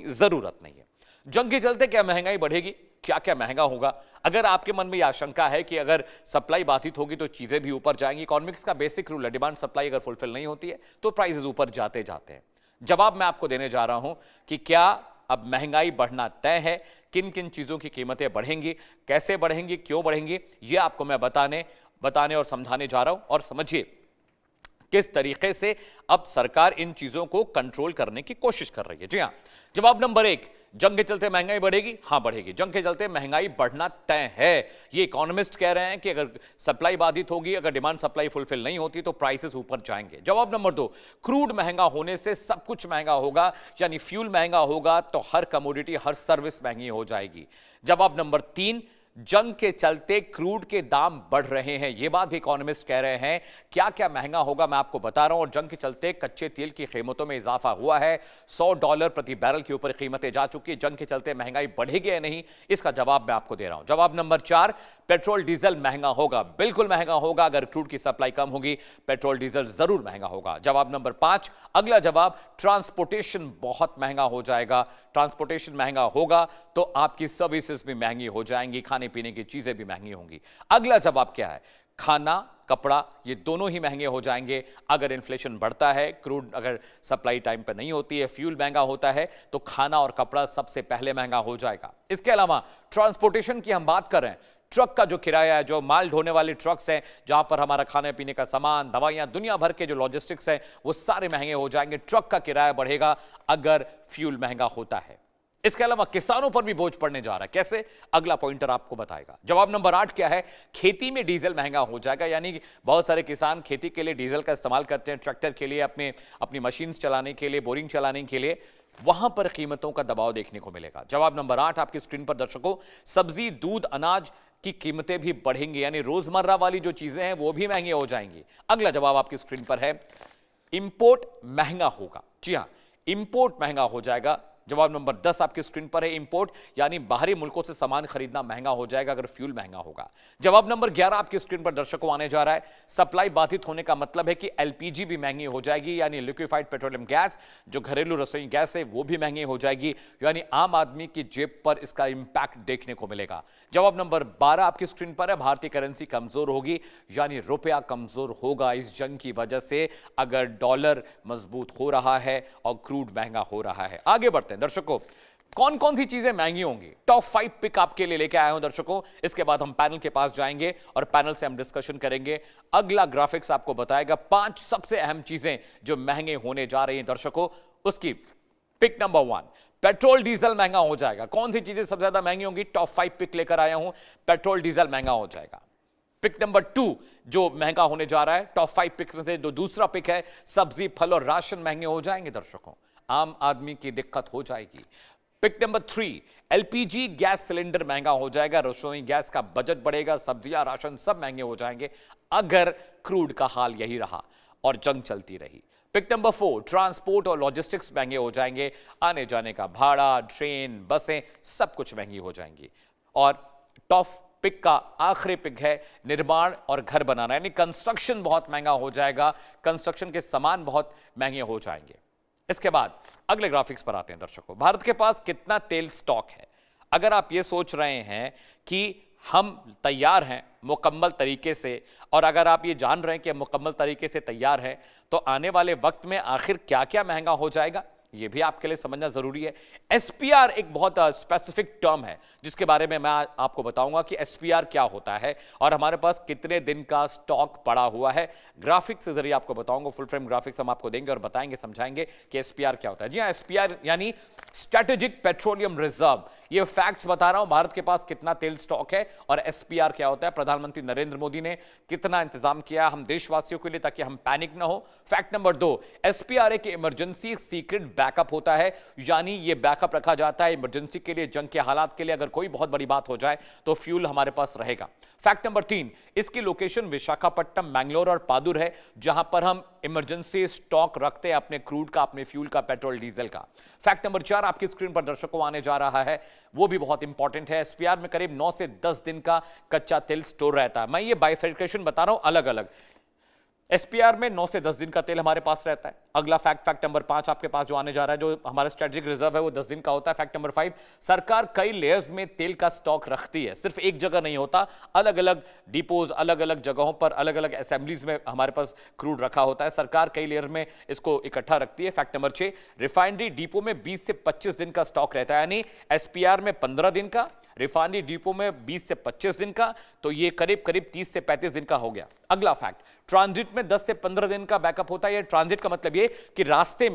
जरूरत नहीं है। जंग के चलते क्या महंगाई बढ़ेगी, क्या क्या महंगा होगा? अगर आपके मन में यह आशंका है कि अगर सप्लाई बाधित होगी तो चीजें भी ऊपर जाएंगी, इकोनॉमिक्स का बेसिक रूल है, डिमांड सप्लाई अगर फुलफिल नहीं होती है तो प्राइसेस ऊपर जाते जाते हैं। जवाब मैं आपको देने जा रहा हूं कि क्या अब महंगाई बढ़ना तय है, किन किन चीजों की कीमतें बढ़ेंगी, कैसे बढ़ेंगी, क्यों बढ़ेंगी, यह आपको मैं बताने और समझाने जा रहा हूं। और समझिए किस तरीके से अब सरकार इन चीजों को कंट्रोल करने की कोशिश कर रही है। जी हां, जवाब नंबर 1, जंग के चलते महंगाई बढ़ेगी? हां बढ़ेगी। जंग के चलते महंगाई बढ़ना तय है। ये इकोनॉमिस्ट कह रहे हैं कि अगर सप्लाई बाधित होगी, अगर डिमांड सप्लाई फुलफिल नहीं होती तो प्राइसेस ऊपर जाएंगे। जवाब नंबर 2, क्रूड महंगा होने से सब कुछ महंगा होगा, यानी फ्यूल महंगा होगा तो हर कमोडिटी, हर सर्विस महंगी हो जाएगी। जवाब नंबर 3, जंग के चलते क्रूड के दाम बढ़ रहे हैं। यह बात भी इकोनॉमिस्ट कह रहे हैं। क्या क्या महंगा होगा मैं आपको बता रहा हूं। और जंग के चलते कच्चे तेल की कीमतों में इजाफा हुआ है, $100 प्रति बैरल के ऊपर कीमतें जा चुकी है। जंग के चलते महंगाई बढ़ेगी या नहीं, इसका जवाब मैं आपको दे रहा हूं। जवाब नंबर 4, पेट्रोल डीजल महंगा होगा। बिल्कुल महंगा होगा। अगर क्रूड की सप्लाई कम होगी, पेट्रोल डीजल जरूर महंगा होगा। जवाब नंबर 5, अगला जवाब, ट्रांसपोर्टेशन बहुत महंगा हो जाएगा। ट्रांसपोर्टेशन महंगा होगा तो आपकी सर्विसेज भी महंगी हो जाएंगी, खाने पीने की चीजें भी महंगी होंगी। अगला जवाब क्या है? खाना, कपड़ा, ये दोनों ही महंगे हो जाएंगे अगर इन्फ्लेशन बढ़ता है, क्रूड अगर सप्लाई टाइम पर नहीं होती है, फ्यूल महंगा होता है तो खाना और कपड़ा सबसे पहले महंगा हो जाएगा। इसके अलावा ट्रांसपोर्टेशन की हम बात कर रहे हैं, ट्रक का जो किराया है, जो माल ढोने वाले ट्रक्स हैं, जहां पर हमारा खाने पीने का सामान, दवाइयां, दुनिया भर के जो लॉजिस्टिक्स हैं, वो सारे महंगे हो जाएंगे। ट्रक का किराया बढ़ेगा अगर फ्यूल महंगा होता है। इसके अलावा किसानों पर भी बोझ पड़ने जा रहा है। कैसे? अगला पॉइंटर आपको बताएगा। जवाब नंबर 8 क्या है? खेती में डीजल महंगा हो जाएगा, यानी कि बहुत सारे किसान खेती के लिए डीजल का इस्तेमाल करते हैं, ट्रैक्टर के लिए, अपनी मशीन चलाने के लिए, बोरिंग चलाने के लिए, वहां पर कीमतों का दबाव देखने को मिलेगा। जवाब नंबर 8 आपकी स्क्रीन पर दर्शकों, सब्जी, दूध, अनाज की कीमतें भी बढ़ेंगी, यानी रोजमर्रा वाली जो चीजें हैं वो भी महंगी हो जाएंगी। अगला जवाब आपकी स्क्रीन पर है, इंपोर्ट महंगा होगा। जी हां, इंपोर्ट महंगा हो जाएगा। जवाब नंबर 10 आपकी स्क्रीन पर है, इंपोर्ट यानी बाहरी मुल्कों से सामान खरीदना महंगा हो जाएगा अगर फ्यूल महंगा होगा। जवाब नंबर 11 आपकी स्क्रीन पर दर्शकों आने जा रहा है, सप्लाई बाधित होने का मतलब है कि एलपीजी भी महंगी हो जाएगी, यानी लिक्विफाइड पेट्रोलियम गैस, जो घरेलू रसोई गैस है वो भी महंगी हो जाएगी, यानी आम आदमी की जेब पर इसका इंपैक्ट देखने को मिलेगा। जवाब नंबर 12 आपकी स्क्रीन पर है, भारतीय करेंसी कमजोर होगी, यानी रुपया कमजोर होगा इस जंग की वजह से, अगर डॉलर मजबूत हो रहा है और क्रूड महंगा हो रहा है। आगे बढ़ते हैं दर्शकों, कौन कौन सी चीजें महंगी होंगी, टॉप 5 पिक आपके लिए लेके आया हूं दर्शकों। इसके बाद हम पैनल के पास जाएंगे और पैनल से हम डिस्कशन करेंगे। अगला ग्राफिक्स आपको बताएगा 5 सबसे अहम चीजें जो महंगे होने जा रही हैं दर्शकों। उसकी पिक नंबर 1, पेट्रोल डीजल महंगा हो जाएगा। कौन सी चीजें सबसे ज्यादा महंगी होंगी? टॉप 5 पिक लेकर आया हूं, पेट्रोल डीजल महंगा हो जाएगा। पिक नंबर 2 जो महंगा होने जा रहा है, टॉप 5 पिक में से जो दूसरा पिक है, सब्जी, फल और राशन महंगे हो जाएंगे दर्शकों, आम आदमी की दिक्कत हो जाएगी। Pick number 3, LPG gas cylinder महंगा हो जाएगा, रसोई गैस का बजट बढ़ेगा, सब्जियां, राशन सब महंगे हो जाएंगे अगर क्रूड का हाल यही रहा और जंग चलती रही। पिक नंबर 4, ट्रांसपोर्ट और लॉजिस्टिक्स महंगे हो जाएंगे, आने जाने का भाड़ा, ट्रेन, बसें सब कुछ महंगी हो जाएंगी। और टॉप पिक का आखिरी पिक है, निर्माण और घर बनाना, यानी कंस्ट्रक्शन बहुत महंगा हो जाएगा, कंस्ट्रक्शन के सामान बहुत महंगे हो जाएंगे। इसके बाद अगले ग्राफिक्स पर आते हैं दर्शकों, भारत के पास कितना तेल स्टॉक है। अगर आप ये सोच रहे हैं कि हम तैयार हैं मुकम्मल तरीके से, और अगर आप ये जान रहे हैं कि मुकम्मल तरीके से तैयार है, तो आने वाले वक्त में आखिर क्या क्या महंगा हो जाएगा ये भी आपके लिए समझना जरूरी है। एसपीआर एक बहुत स्पेसिफिक टर्म है जिसके बारे में मैं आपको बताऊंगा कि एसपीआर क्या होता है और हमारे पास कितने दिन का स्टॉक पड़ा हुआ है। ग्राफिक्स के जरिए आपको बताऊंगा, फुल फ्रेम ग्राफिक्स हम आपको देंगे और बताएंगे, समझाएंगे कि एसपीआर क्या होता है। जी हां, एसपीआर यानी स्ट्रेटेजिक पेट्रोलियम रिजर्व। ये फैक्ट्स बता रहा हूं, भारत के पास कितना तेल स्टॉक है और एसपीआर क्या होता है। प्रधानमंत्री नरेंद्र मोदी ने कितना इंतजाम किया हम देशवासियों के लिए ताकि हम पैनिक ना हो। फैक्ट नंबर 2, एसपीआर एक इमरजेंसी सीक्रेट बैकअप होता है, यानी ये बैकअप रखा जाता है इमरजेंसी के लिए, जंग के हालात के लिए, अगर कोई बहुत बड़ी बात हो जाए तो फ्यूल हमारे पास रहेगा। फैक्ट नंबर 3, इसकी लोकेशन विशाखापट्टनम, मैंगलोर और पादुर है, जहां पर हम इमरजेंसी स्टॉक रखते हैं अपने क्रूड का, अपने फ्यूल का, पेट्रोल डीजल का। फैक्ट नंबर 4 आपकी स्क्रीन पर दर्शकों आने जा रहा है, वो भी बहुत इंपॉर्टेंट है। एसपीआर में करीब 9 से 10 दिन का कच्चा तेल स्टोर रहता है। मैं ये बाइफर्केशन बता रहा हूं अलग अलग। एसपीआर में 9 से 10 दिन का तेल हमारे पास रहता है। अगला फैक्ट नंबर 5 आपके पास जो आने जा रहा है, जो हमारा स्ट्रेटेजिक रिजर्व है वो 10 दिन का होता है। फैक्ट नंबर 5, सरकार कई लेयर्स में तेल का स्टॉक रखती है, सिर्फ एक जगह नहीं होता, अलग अलग डिपोज, अलग अलग जगहों पर, अलग अलग असेंबलीज में हमारे पास क्रूड रखा होता है। सरकार कई लेयर में इसको इकट्ठा रखती है। फैक्ट नंबर 6, रिफाइनरी डिपो में 20 से 25 दिन का स्टॉक रहता है, यानी एसपीआर में 15 दिन का, रिफाइनरी डिपो में 20 से 25 दिन का, तो ये करीब करीब 30 से 35 दिन का हो गया। अगला फैक्ट, ट्रांजिट में 10 से 15 दिन का बैकअप होता है। ये ट्रांजिट का मतलब ये कि रास्ते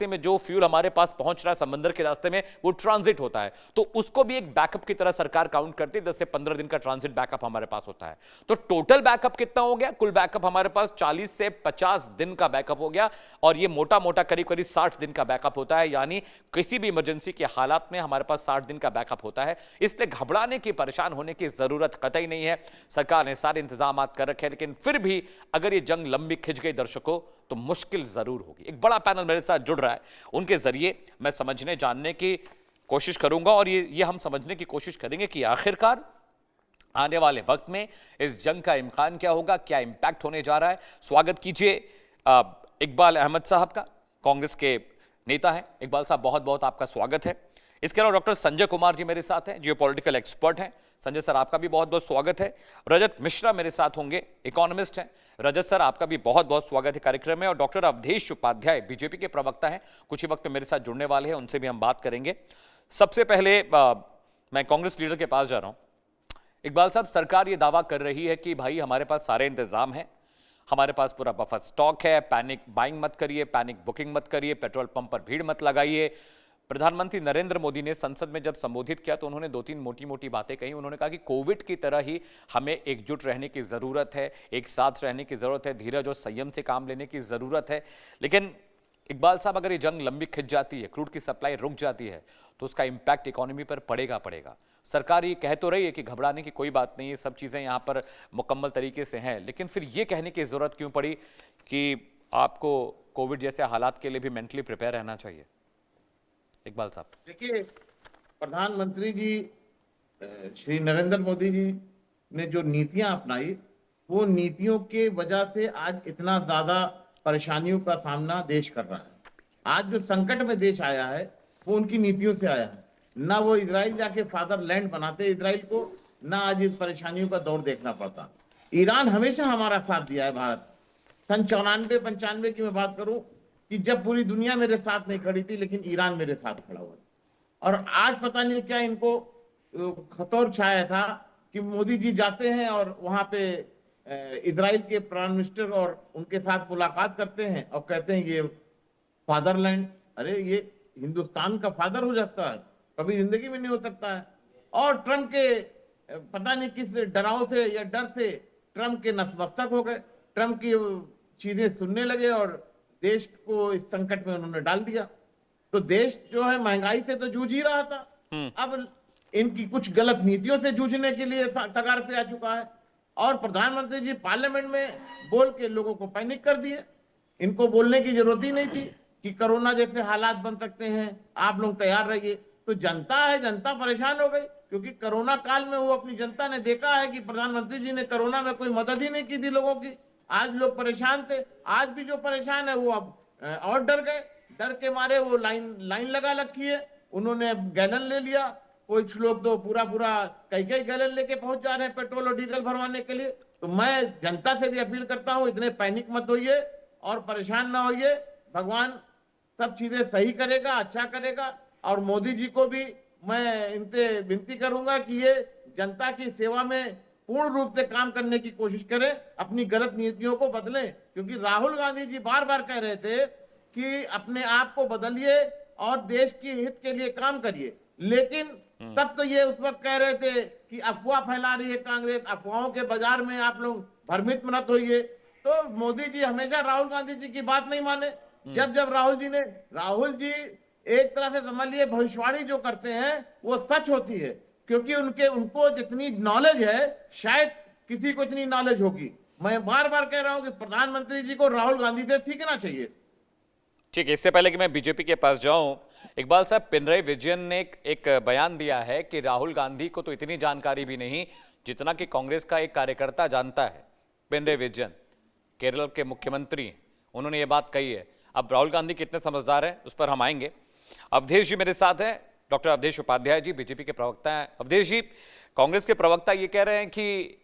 में जो फ्यूल हमारे पास पहुंच रहा है समंदर के रास्ते में, वो ट्रांजिट होता है, तो उसको भी एक बैकअप की तरह सरकार काउंट करती है। 10 से 15 दिन का ट्रांजिट बैकअप हमारे पास होता है। तो टोटल बैकअप कितना हो गया? कुल बैकअप हमारे पास 40 से 50 दिन का बैकअप हो गया, और ये मोटा मोटा करीब करीब 60 दिन का बैकअप होता है, यानी किसी भी इमरजेंसी के हालात में हमारे पास 60 दिन का बैकअप होता है। इसलिए घबराने की, परेशान होने की जरूरत कतई नहीं है। सरकार ने सारे इंतजाम कर रखे हैं, लेकिन फिर भी अगर ये जंग लंबी खिंच गई दर्शकों, तो मुश्किल जरूर होगी। एक बड़ा पैनल मेरे साथ जुड़ रहा है, उनके जरिए मैं समझने जानने की कोशिश करूंगा, और ये हम समझने की कोशिश करेंगे कि आखिरकार आने वाले वक्त में इस जंग का इम्कान क्या होगा, क्या इंपैक्ट होने जा रहा है। स्वागत कीजिए इकबाल अहमद साहब का, कांग्रेस के नेता हैं। इकबाल साहब, बहुत बहुत आपका स्वागत है। इसके अलावा डॉक्टर संजय कुमार जी मेरे साथ हैं, जियो पॉलिटिकल एक्सपर्ट हैं। संजय सर, आपका भी बहुत बहुत स्वागत है। रजत मिश्रा मेरे साथ होंगे, इकोनॉमिस्ट हैं। रजत सर, आपका भी बहुत बहुत स्वागत है कार्यक्रम में। और डॉक्टर अवधेश उपाध्याय बीजेपी के प्रवक्ता हैं, कुछ ही वक्त में मेरे साथ जुड़ने वाले हैं, उनसे भी हम बात करेंगे। सबसे पहले मैं कांग्रेस लीडर के पास जा रहा हूं। इकबाल साहब, सरकार ये दावा कर रही है कि भाई हमारे पास सारे इंतजाम हैं, हमारे पास पूरा बफर स्टॉक है, पैनिक बाइंग मत करिए, पैनिक बुकिंग मत करिए, पेट्रोल पंप पर भीड़ मत लगाइए। प्रधानमंत्री नरेंद्र मोदी ने संसद में जब संबोधित किया तो उन्होंने 2-3 मोटी मोटी बातें कही। उन्होंने कहा कि कोविड की तरह ही हमें एकजुट रहने की जरूरत है, एक साथ रहने की जरूरत है, धीरज और संयम से काम लेने की जरूरत है। लेकिन इकबाल साहब, अगर ये जंग लंबी खिंच जाती है, क्रूड की सप्लाई रुक जाती है, तो उसका इंपैक्ट इकोनॉमी पर पड़ेगा। सरकार ये कह तो रही है कि घबराने की कोई बात नहीं है, सब चीजें यहां पर मुकम्मल तरीके से हैं, लेकिन फिर ये कहने की जरूरत क्यों पड़ी कि आपको कोविड जैसे हालात के लिए भी मेंटली प्रिपेयर रहना चाहिए? इकबाल साहब, देखिए, प्रधानमंत्री जी श्री नरेंद्र मोदी जी ने जो नीतियां अपनाई, वो नीतियों के वजह से आज इतना ज्यादा परेशानियों का सामना देश कर रहा है। आज जो संकट में देश आया है, वो उनकी नीतियों से आया है। ना वो इजराइल जाके फादरलैंड बनाते इजराइल को, ना आज इस परेशानियों का दौर देखना पड़ता। ईरान हमेशा हमारा साथ दिया है। भारत सन 94-95 की मैं बात करूं कि जब पूरी दुनिया मेरे साथ नहीं खड़ी थी, लेकिन ईरान मेरे साथ खड़ा हुआ। और आज पता नहीं क्या इनको खतौर छाया था कि मोदी जी जाते हैं और वहां पे इजराइल के प्राइम मिनिस्टर और उनके साथ मुलाकात करते हैं और कहते हैं ये फादरलैंड, अरे ये हिंदुस्तान का फादर हो जाता है, कभी जिंदगी में नहीं हो सकता है। और ट्रंप के पता नहीं किस डराव से या डर से ट्रंप के नतमस्तक हो गए, ट्रंप की चीजें सुनने लगे और देश को इस संकट में उन्होंने डाल दिया। तो देश जो है महंगाई से तो जूझ ही रहा था, अब इनकी कुछ गलत नीतियों से जूझने के लिए कगार पे आ चुका है। और प्रधानमंत्री जी पार्लियामेंट में बोल के लोगों को पैनिक कर दिए। इनको बोलने की जरूरत ही नहीं थी कि कोरोना जैसे हालात बन सकते हैं, आप लोग तैयार रहिए। तो जनता है, जनता परेशान हो गई, क्योंकि कोरोना काल में वो अपनी जनता ने देखा है कि प्रधानमंत्री जी ने कोरोना में कोई मदद ही नहीं की थी लोगों की। आज लोग परेशान थे, आज भी जो परेशान है वो अब और डर गए। डर के मारे वो लाइन लगा रखी है, उन्होंने गैलन ले लिया। कुछ लोग तो पूरा कई गैलन लेके पहुंच जा रहे हैं पेट्रोल और डीजल भरवाने के लिए। तो मैं जनता से भी अपील करता हूं, इतने पैनिक मत होइए और परेशान ना होइए। भगवान सब चीजें सही करेगा, अच्छा करेगा। और मोदी जी को भी मैं इनसे विनती करूंगा कि ये जनता की सेवा में पूर्ण रूप से काम करने की कोशिश करें, अपनी गलत नीतियों को बदलें। क्योंकि राहुल गांधी जी बार बार कह रहे थे कि अपने आप को बदलिए और देश के हित के लिए काम करिए, लेकिन तब तो ये उस वक्त कह रहे थे कि अफवाह फैला रही है कांग्रेस, अफवाहों के बाजार में आप लोग भ्रमित मत होइए। तो मोदी जी हमेशा राहुल गांधी जी की बात नहीं माने। जब राहुल जी एक तरह से समझ लिए भविष्यवाणी जो करते हैं वो सच होती है, क्योंकि उनको जितनी नॉलेज है शायद किसी को इतनी नॉलेज होगी। मैं बार बार कह रहा हूं कि प्रधानमंत्री जी को राहुल गांधी से सीखना चाहिए। ठीक है, इससे पहले कि मैं बीजेपी के पास जाऊं, इकबाल साहब, पिनराई विजयन ने एक बयान दिया है कि राहुल गांधी को तो इतनी जानकारी भी नहीं जितना कि कांग्रेस का एक कार्यकर्ता जानता है। पिनराई विजयन, केरल के मुख्यमंत्री, उन्होंने ये बात कही है। अब राहुल गांधी कितने समझदार हैं उस पर हम आएंगे। अवधेश जी मेरे साथ हैं, डॉक्टर अवधेश उपाध्याय जी, बीजेपी के प्रवक्ता हैं। अवधेश जी, कांग्रेस के प्रवक्ता ये कह रहे हैं कि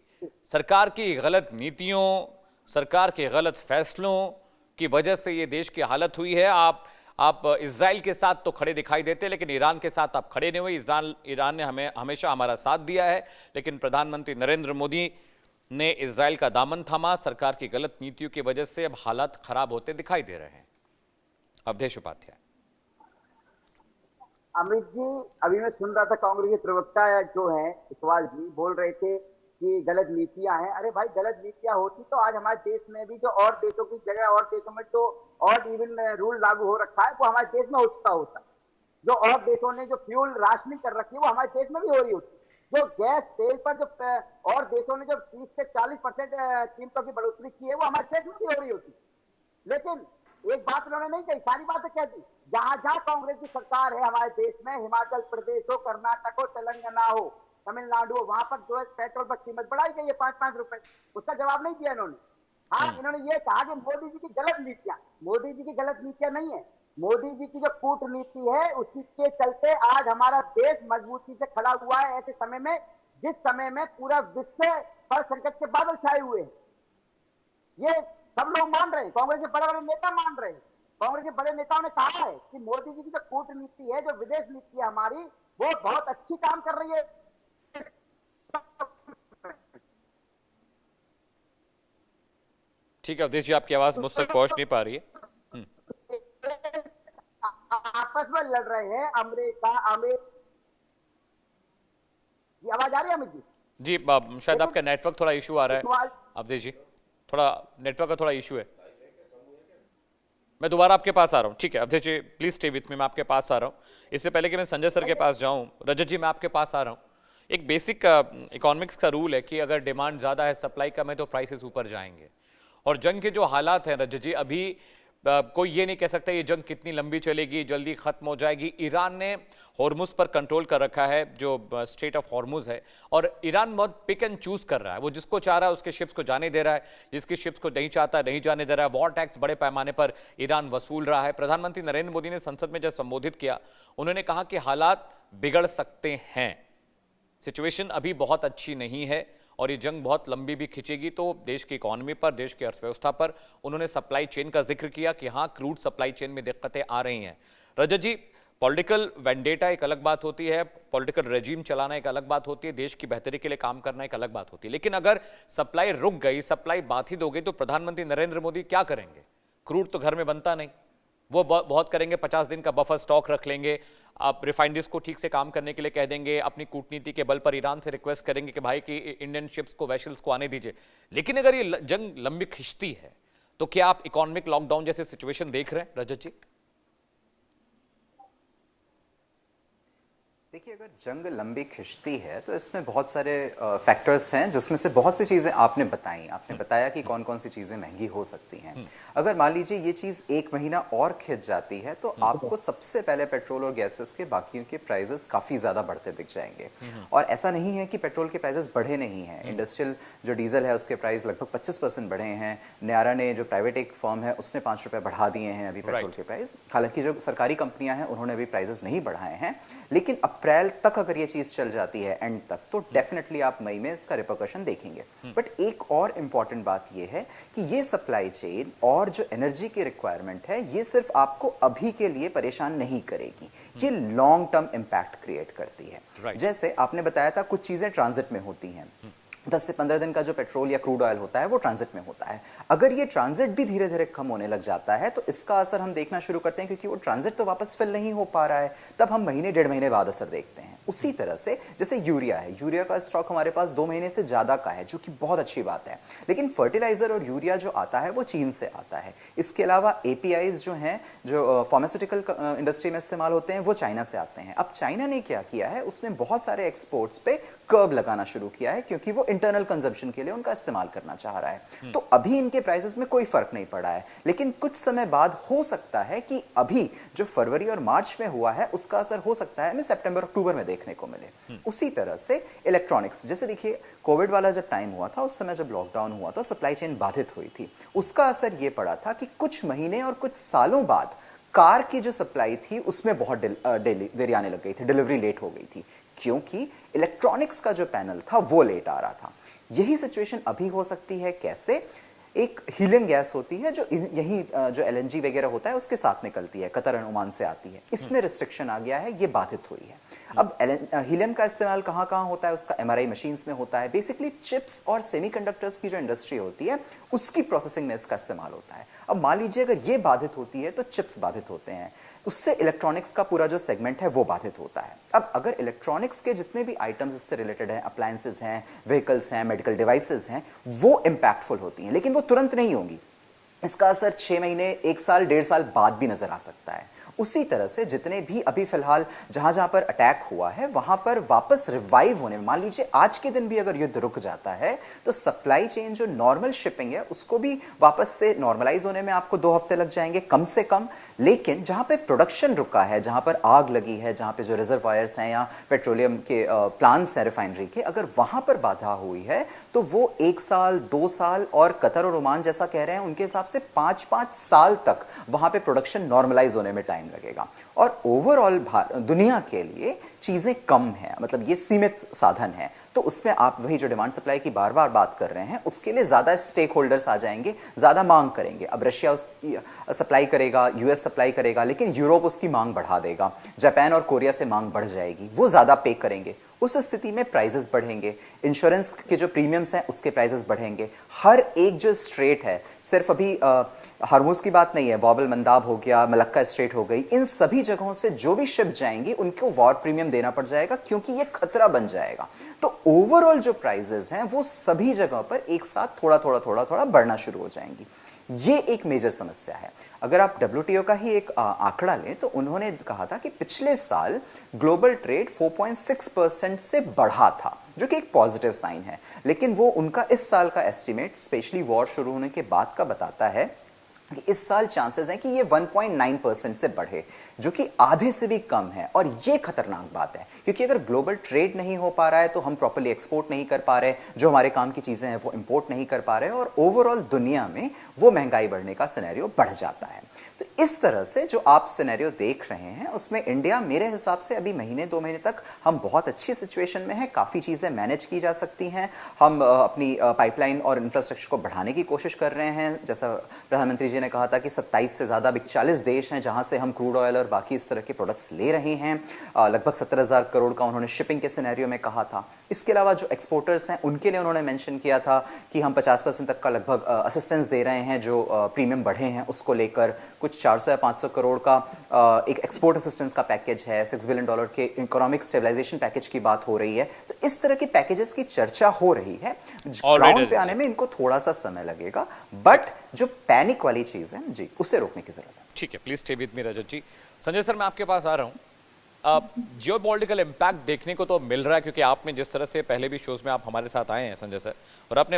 सरकार की गलत नीतियों, सरकार के गलत फैसलों की वजह से ये देश की हालत हुई है। आप इजराइल के साथ तो खड़े दिखाई देते, लेकिन ईरान के साथ आप खड़े नहीं हुए। ईरान ने हमें हमेशा हमारा साथ दिया है, लेकिन प्रधानमंत्री नरेंद्र मोदी ने इजराइल का दामन थामा। सरकार की गलत नीतियों की वजह से अब हालात खराब होते दिखाई दे रहे हैं। अवधेश उपाध्याय। अमित जी, अभी मैं सुन रहा था कांग्रेस के प्रवक्ता जो हैं इकबाल जी बोल रहे थे कि गलत नीतियां हैं। अरे भाई, गलत नीतियां होती तो आज हमारे देश में भी जो और देशों की जगह और देशों में तो और इवन रूल लागू हो रखा है, वो हमारे देश में हो चुका होता। जो और देशों ने जो फ्यूल राशनिंग कर रखी है वो हमारे देश में भी हो रही होती। जो गैस तेल पर जो और देशों ने जो 30 से 40% कीमतों की बढ़ोतरी की है वो हमारे देश में भी हो रही होती। लेकिन एक बात उन्होंने नहीं कही, सारी बातें कह दी। जहां जहां कांग्रेस की सरकार है हमारे देश में, हिमाचल प्रदेश हो, कर्नाटक हो, तेलंगाना हो, तमिलनाडु हो, वहां पर जो है पेट्रोल पर कीमत बढ़ाई गई है 5-5 रुपए। उसका जवाब नहीं दिया इन्होंने। हाँ, इन्होंने ये कहा कि मोदी जी की गलत नीतियां, मोदी जी की गलत नीतियां नहीं है, मोदी जी की जो कूटनीति है उसी के चलते आज हमारा देश मजबूती से खड़ा हुआ है ऐसे समय में, जिस समय में पूरा विश्व पर संकट के बादल छाए हुए हैं। ये सब लोग मान रहे हैं, कांग्रेस के बड़े बड़े नेता मान रहे हैं। कांग्रेस के बड़े नेताओं ने कहा है कि मोदी जी की जो कूटनीति है, जो विदेश नीति है हमारी, वो बहुत अच्छी काम कर रही है। ठीक है अवधेश जी, आपकी आवाज मुझ तक पहुंच नहीं पा रही है। आपस में लड़ रहे हैं अमेरिका, ये आवाज आ रही है अमित जी? जी, शायद आपका नेटवर्क थोड़ा इशू आ रहा है अवधेश जी, थोड़ा नेटवर्क का थोड़ा इशू है। मैं दोबारा आपके पास आ रहा हूँ। ठीक है अवधेश जी, प्लीज स्टे विथ मी, मैं आपके पास आ रहा हूँ। इससे पहले कि मैं संजय सर के पास जाऊँ, रजत जी मैं आपके पास आ रहा हूँ। एक बेसिक इकोनॉमिक्स का रूल है कि अगर डिमांड ज़्यादा है, सप्लाई कम है, तो प्राइसेस ऊपर जाएंगे। और जंग के जो हालात हैं रजत जी, अभी कोई ये नहीं कह सकता ये जंग कितनी लंबी चलेगी, जल्दी खत्म हो जाएगी। ईरान ने हॉर्मुज पर कंट्रोल कर रखा है, जो स्टेट ऑफ हॉर्मुज है, और ईरान बहुत पिक एंड चूज कर रहा है। वो जिसको चाह रहा है उसके शिप्स को जाने दे रहा है, जिसकी शिप्स को नहीं चाहता नहीं जाने दे रहा है। वॉर टैक्स बड़े पैमाने पर ईरान वसूल रहा है। प्रधानमंत्री नरेंद्र मोदी ने संसद में जब संबोधित किया, उन्होंने कहा कि हालात बिगड़ सकते हैं, सिचुएशन अभी बहुत अच्छी नहीं है और ये जंग बहुत लंबी भी खिंचेगी तो देश की इकोनॉमी पर, देश की अर्थव्यवस्था पर। उन्होंने सप्लाई चेन का जिक्र किया कि हाँ, क्रूड सप्लाई चेन में दिक्कतें आ रही हैं। रजत जी, पॉलिटिकल वेंडेटा एक अलग बात होती है, पॉलिटिकल रेजिम चलाना एक अलग बात होती है, देश की बेहतरी के लिए काम करना एक अलग बात होती है। लेकिन अगर सप्लाई रुक गई, सप्लाई बाधित हो गई, तो प्रधानमंत्री नरेंद्र मोदी क्या करेंगे? क्रूड तो घर में बनता नहीं, वो बहुत करेंगे, 50 दिन का बफर स्टॉक रख लेंगे। आप रिफाइनरीज को ठीक से काम करने के लिए कह देंगे, अपनी कूटनीति के बल पर ईरान से रिक्वेस्ट करेंगे कि भाई कि इंडियन शिप्स को, वेसल्स को आने दीजिए। लेकिन अगर ये जंग लंबी खिंचती है तो क्या आप इकोनॉमिक लॉकडाउन जैसे सिचुएशन देख रहे हैं रजत जी? देखिए, अगर जंग लंबी खिंचती है तो इसमें बहुत सारे फैक्टर्स हैं, जिसमें से बहुत सी चीज़ें आपने बताई। आपने बताया कि कौन कौन सी चीज़ें महंगी हो सकती हैं। अगर मान लीजिए ये चीज़ 1 महीना और खिंच जाती है तो आपको सबसे पहले पेट्रोल और गैसेस के बाकियों के प्राइजेस काफ़ी ज़्यादा बढ़ते दिख जाएंगे। और ऐसा नहीं है कि पेट्रोल के प्राइजेस बढ़े नहीं हैं। इंडस्ट्रियल जो डीजल है उसके प्राइस लगभग 25% बढ़े हैं। न्यारा ने, जो प्राइवेट एक फर्म है, उसने 5 रुपये बढ़ा दिए हैं अभी पेट्रोल के प्राइस। हालांकि जो सरकारी कंपनियां हैं उन्होंने अभी प्राइजेस नहीं बढ़ाए हैं। लेकिन अप्रैल तक अगर ये चीज चल जाती है एंड तक, तो डेफिनेटली आप मई में इसका रिपरकशन देखेंगे। बट एक और इंपॉर्टेंट बात ये है कि ये सप्लाई चेन और जो एनर्जी की रिक्वायरमेंट है, ये सिर्फ आपको अभी के लिए परेशान नहीं करेगी, ये लॉन्ग टर्म इंपैक्ट क्रिएट करती है। जैसे आपने बताया था कुछ चीजें ट्रांजिट में होती हैं, 10 से 15 दिन का जो पेट्रोल या क्रूड ऑयल होता है वो ट्रांजिट में होता है। अगर ये ट्रांजिट भी धीरे धीरे कम होने लग जाता है तो इसका असर हम देखना शुरू करते हैं, क्योंकि वो ट्रांजिट तो वापस फिल नहीं हो पा रहा है, तब हम महीने 1.5 महीने बाद असर देखते हैं। उसी तरह से जैसे यूरिया है, यूरिया का स्टॉक हमारे पास 2 महीने से ज्यादा का है, जो कि बहुत अच्छी बात है। लेकिन फर्टिलाइजर और यूरिया जो आता है वो चीन से आता है। इसके अलावा एपीआईज जो हैं, जो फार्मास्यूटिकल इंडस्ट्री में इस्तेमाल होते हैं, वो चाइना से आते हैं। अब चाइना ने क्या किया है, उसने बहुत सारे एक्सपोर्ट्स पे कर्व लगाना शुरू किया है, क्योंकि वो इंटरनल कंजम्पशन के लिए उनका इस्तेमाल करना चाह रहा है। तो अभी इनके प्राइसेस में कोई फर्क नहीं पड़ा है, लेकिन कुछ समय बाद हो सकता है कि अभी जो फरवरी और मार्च में हुआ है उसका असर हो सकता है हमें सितंबर अक्टूबर में देखने को मिले। उसी तरह से इलेक्ट्रॉनिक्स, जैसे देखिए कोविड वाला जब टाइम हुआ था, उस समय जब लॉकडाउन हुआ था, सप्लाई चेन बाधित हुई थी, उसका असर यह पड़ा था कि कुछ महीने और कुछ सालों बाद कार की जो सप्लाई थी उसमें बहुत देरी आने लग गई थी, डिलीवरी लेट हो गई थी, क्योंकि इलेक्ट्रॉनिक्स का जो पैनल था वो लेट आ रहा था। यही सिचुएशन अभी हो सकती है। कैसे? एक हीलियम गैस होती है जो यही जो एलएनजी वगैरह होता है उसके साथ निकलती है, कतर और ओमान से आती है, इसमें रिस्ट्रिक्शन आ गया है, ये बाधित हुई है। अब हीलियम का इस्तेमाल कहाँ कहाँ होता है? उसका एमआरआई मशीन्स में होता है। बेसिकली चिप्स और सेमीकंडक्टर्स की जो इंडस्ट्री होती है उसकी प्रोसेसिंग में इसका इस्तेमाल होता है। अब मान लीजिए अगर ये बाधित होती है तो चिप्स बाधित होते हैं, उससे इलेक्ट्रॉनिक्स का पूरा जो सेगमेंट है वो बाधित होता है। अब अगर इलेक्ट्रॉनिक्स के जितने भी आइटम्स इससे रिलेटेड हैं, अप्लायंसेस हैं, व्हीकल्स हैं, मेडिकल डिवाइसेस हैं, वो इंपैक्टफुल होती हैं, लेकिन वो तुरंत नहीं होंगी। इसका असर 6 महीने, 1 साल, 1.5 साल बाद भी नजर आ सकता है। उसी तरह से जितने भी अभी फिलहाल जहां जहां पर अटैक हुआ है वहां पर वापस रिवाइव होने में, मान लीजिए आज के दिन भी अगर युद्ध रुक जाता है तो सप्लाई चेन जो नॉर्मल शिपिंग है उसको भी वापस से नॉर्मलाइज होने में आपको 2 हफ्ते लग जाएंगे कम से कम। लेकिन जहां पे प्रोडक्शन रुका है, जहां पर आग लगी है, जहां पे जो रिजर्वायर्स हैं या पेट्रोलियम के प्लांट्स हैं रिफाइनरी के, अगर वहां पर बाधा हुई है तो वो 1 साल, 2 साल, और कतर और ओमान जैसा कह रहे हैं उनके हिसाब से 5-5 साल तक वहां पे प्रोडक्शन नॉर्मलाइज होने में टाइम लगेगा। और ओवरऑल दुनिया के लिए चीजें कम हैं, मतलब ये सीमित साधन है, तो उसमें आप वही जो डिमांड सप्लाई की बार बार बात कर रहे हैं उसके लिए ज्यादा स्टेक होल्डर्स आ जाएंगे, ज्यादा मांग करेंगे। अब रशिया उसकी सप्लाई करेगा, यूएस सप्लाई करेगा, लेकिन यूरोप उसकी मांग बढ़ा देगा, जापान और कोरिया से मांग बढ़ जाएगी, वो ज्यादा पे करेंगे। उस स्थिति में प्राइसेस बढ़ेंगे, इंश्योरेंस के जो प्रीमियम्स हैं उसके प्राइसेस बढ़ेंगे। हर एक जो स्ट्रेट है, सिर्फ अभी हरमुज की बात नहीं है, बाब अल मंदाब हो गया, मलक्का स्ट्रेट हो गई, इन सभी जगहों से जो भी शिप जाएंगी उनको वॉर प्रीमियम देना पड़ जाएगा क्योंकि ये खतरा बन जाएगा। तो ओवरऑल जो प्राइसेस हैं वो सभी जगहों पर एक साथ थोड़ा थोड़ा बढ़ना शुरू हो जाएंगी। ये एक मेजर समस्या है। अगर आप WTO का ही एक आंकड़ा लें तो उन्होंने कहा था कि पिछले साल ग्लोबल ट्रेड 4.6% से बढ़ा था, जो कि एक पॉजिटिव साइन है, लेकिन वो उनका इस साल का एस्टिमेट स्पेशली वॉर शुरू होने के बाद का बताता है कि इस साल चांसेस हैं कि ये 1.9% से बढ़े, जो कि आधे से भी कम है। और ये खतरनाक बात है क्योंकि अगर ग्लोबल ट्रेड नहीं हो पा रहा है तो हम प्रॉपर्ली एक्सपोर्ट नहीं कर पा रहे, जो हमारे काम की चीजें हैं वो इंपोर्ट नहीं कर पा रहे, और ओवरऑल दुनिया में वो महंगाई बढ़ने का सिनेरियो बढ़ जाता है। तो इस तरह से जो आप सिनेरियो देख रहे हैं उसमें इंडिया मेरे हिसाब से अभी महीने 2 महीने तक हम बहुत अच्छी सिचुएशन में है, काफी चीजें मैनेज की जा सकती हैं। हम अपनी पाइपलाइन और इंफ्रास्ट्रक्चर को बढ़ाने की कोशिश कर रहे हैं। जैसा प्रधानमंत्री जी ने कहा था कि 27 से ज्यादा 40 देश हैं जहां से हम क्रूड ऑयल और बाकी इस तरह के प्रोडक्ट्स ले रहे हैं। लगभग 17,000 करोड़ का उन्होंने शिपिंग के सिनेरियो में कहा था। इसके अलावा जो एक्सपोर्टर्स हैं उनके लिए उन्होंने मेंशन किया था कि हम 50% तक का लगभग असिस्टेंस दे रहे हैं, जो प्रीमियम बढ़े हैं उसको लेकर। कुछ 400 या 500 करोड़ का एक एक्सपोर्ट असिस्टेंस का पैकेज है, $6 बिलियन के इकोनॉमिक स्टेबलाइजेशन पैकेज की बात हो रही है। तो इस तरह के पैकेजेस की चर्चा हो रही है। ग्राउंड पे आने में इनको थोड़ा सा समय लगेगा, बट जो पैनिक वाली चीज है जी उसे रोकने की जरूरत है। ठीक है, please stay with me Rajat ji. Sanjay sir, मैं आपके पास आ रहा हूं। जियोपॉलिटिकल इम्पैक्ट देखने को तो मिल रहा है क्योंकि आपने जिस तरह से पहले भी शोज में आप हमारे साथ आए हैं संजय सर, और आपने